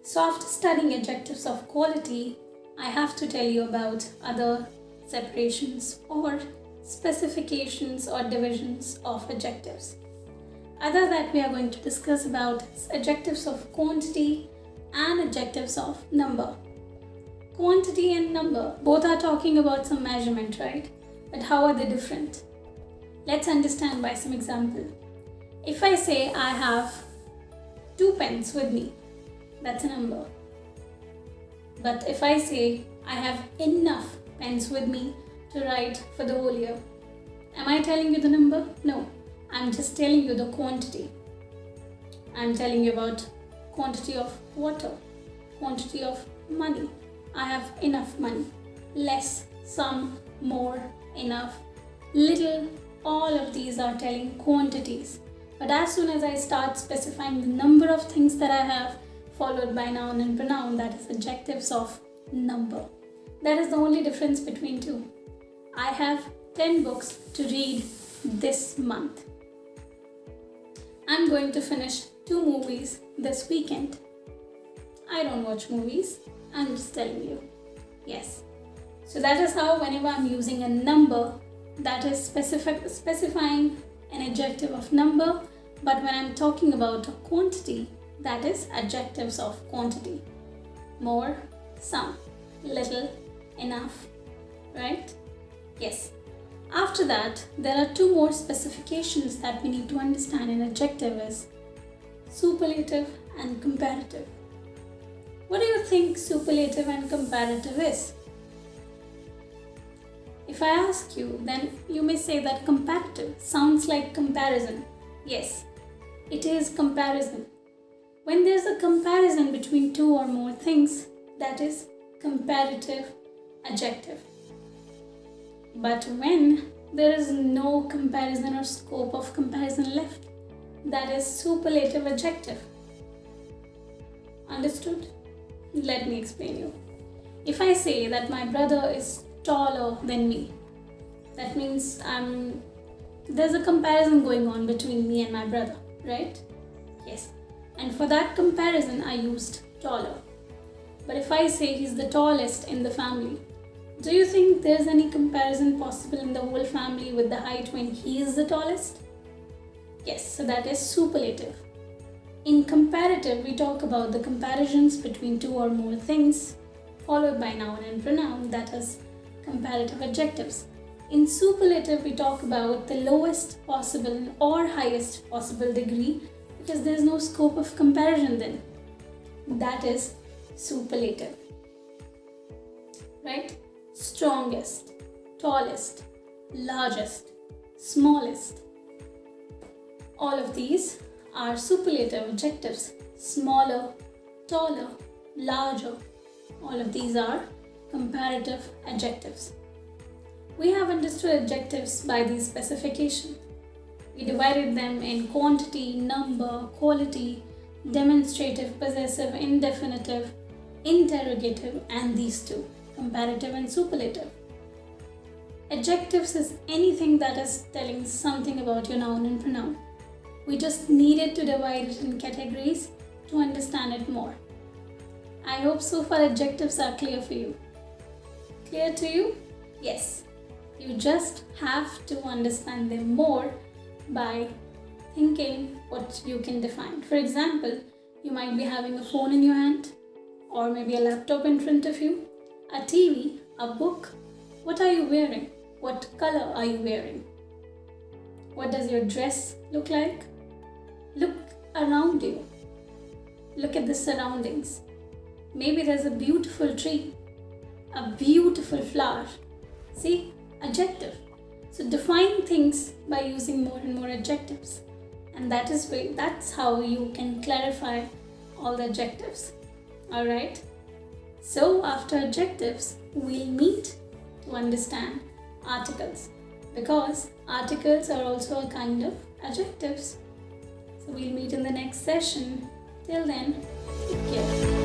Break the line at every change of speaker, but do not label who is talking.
So after studying adjectives of quality, I have to tell you about other separations or specifications or divisions of adjectives. Other that we are going to discuss about is adjectives of quantity and adjectives of number. Quantity and number, both are talking about some measurement, right? But how are they different? Let's understand by some example. If I say I have 2 pens with me, that's a number. But if I say I have enough pens with me to write for the whole year, am I telling you the number? No, I'm just telling you the quantity. I'm telling you about quantity of water, quantity of money. I have enough money. Less, some, more, enough, little, all of these are telling quantities. But as soon as I start specifying the number of things that I have, followed by noun and pronoun, that is adjectives of number. That is the only difference between two. I have 10 books to read this month. I'm going to finish 2 movies this weekend. I don't watch movies, I'm just telling you. Yes. So that is how whenever I'm using a number, that is specifying an adjective of number, but when I'm talking about a quantity, that is adjectives of quantity. More, some, little, enough, right? Yes. After that, there are 2 more specifications that we need to understand in adjective is superlative and comparative. What do you think superlative and comparative is? If I ask you, then you may say that comparative sounds like comparison. Yes, it is comparison. When there's a comparison between 2 or more things, that is comparative adjective. But when there is no comparison or scope of comparison left, that is superlative adjective. Understood? Let me explain you. If I say that my brother is taller than me, that means there's a comparison going on between me and my brother, right? Yes. And for that comparison, I used taller. But if I say he's the tallest in the family, do you think there's any comparison possible in the whole family with the height when he is the tallest? Yes, so that is superlative. In comparative, we talk about the comparisons between 2 or more things, followed by noun and pronoun, that is comparative adjectives. In superlative, we talk about the lowest possible or highest possible degree, because there is no scope of comparison then. That is superlative. Right? Strongest, tallest, largest, smallest. All of these are superlative adjectives. Smaller, taller, larger. All of these are comparative adjectives. We have understood adjectives by these specifications. We divided them in quantity, number, quality, demonstrative, possessive, indefinitive, interrogative, and these 2, comparative and superlative. Adjectives is anything that is telling something about your noun and pronoun. We just needed to divide it in categories to understand it more. I hope so far adjectives are clear for you. Clear to you? Yes. You just have to understand them more by thinking what you can define. For example, you might be having a phone in your hand, or maybe a laptop in front of you, a TV, a book. What are you wearing? What color are you wearing? What does your dress look like? Look around you. Look at the surroundings. Maybe there's a beautiful tree, a beautiful flower. See, adjective. So define things by using more and more adjectives. And that's how you can clarify all the adjectives. Alright? So after adjectives, we'll meet to understand articles. Because articles are also a kind of adjectives. So we'll meet in the next session. Till then, take care.